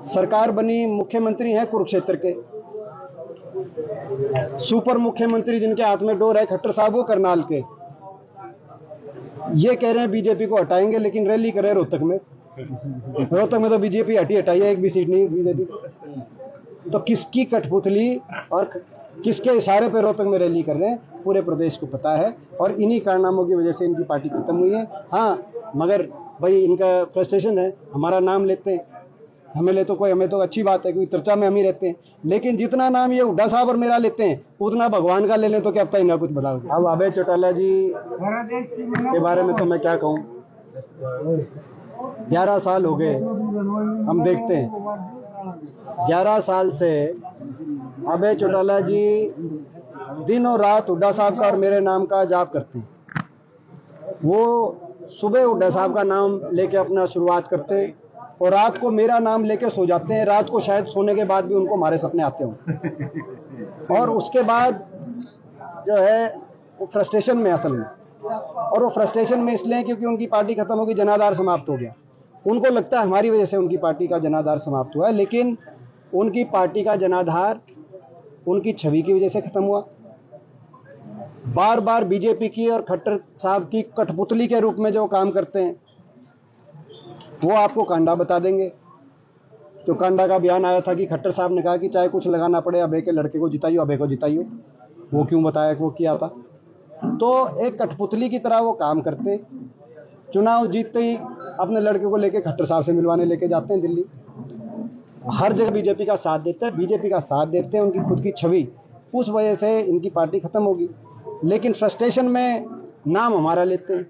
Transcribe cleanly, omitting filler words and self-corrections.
सरकार बनी, मुख्यमंत्री हैं कुरुक्षेत्र के, सुपर मुख्यमंत्री जिनके हाथ में डोर है खट्टर साहब वो करनाल के। ये कह रहे हैं बीजेपी को हटाएंगे, लेकिन रैली कर रहे हैं रोहतक में। रोहतक में तो बीजेपी हटाई है, एक भी सीट नहीं बीजेपी। तो किसकी कठपुतली और किसके इशारे पर रोहतक में रैली कर रहे हैं पूरे प्रदेश को पता है, और इन्हीं कारनामों की वजह से इनकी पार्टी खत्म हुई है। हाँ, मगर भाई इनका फ्रस्ट्रेशन है, हमारा नाम लेते हैं, हमें तो अच्छी बात है, क्योंकि चर्चा में हम ही रहते हैं। लेकिन जितना नाम ये हुड्डा साहब और मेरा लेते हैं उतना भगवान का ले लें तो क्या पता इनका कुछ बताओगे। अब अभय चौटाला जी के बारे में तो मैं क्या कहूँ, 11 साल हो गए हम देखते हैं, 11 साल से अभय चौटाला जी दिन और रात हुड्डा साहब का और मेरे नाम का जाप करते हैं। वो सुबह हुड्डा साहब का नाम लेके अपना शुरुआत करते हैं और रात को मेरा नाम लेके सो जाते हैं। रात को शायद सोने के बाद भी उनको हमारे सपने आते हों। और उसके बाद जो है वो फ्रस्ट्रेशन में असल में, और वो फ्रस्ट्रेशन में इसलिए क्योंकि उनकी पार्टी खत्म होगी, जनाधार समाप्त हो गया। उनको लगता है हमारी वजह से उनकी पार्टी का जनाधार समाप्त हुआ है, लेकिन उनकी पार्टी का जनाधार उनकी छवि की वजह से खत्म हुआ। बार बार बीजेपी की और खट्टर साहब की कठपुतली के रूप में जो काम करते हैं वो आपको कांडा बता देंगे। तो कांडा का बयान आया था कि खट्टर साहब ने कहा कि चाहे कुछ लगाना पड़े अभय के लड़के को जिताइयो, अभय को जिताइयो। वो क्यों बताया कि वो किया था। तो एक कठपुतली की तरह वो काम करते, चुनाव जीतते ही अपने लड़के को लेके खट्टर साहब से मिलवाने लेके जाते हैं दिल्ली। हर जगह बीजेपी का साथ देते हैं, उनकी खुद की छवि, उस वजह से इनकी पार्टी खत्म होगी। लेकिन फ्रस्ट्रेशन में नाम हमारा लेते हैं।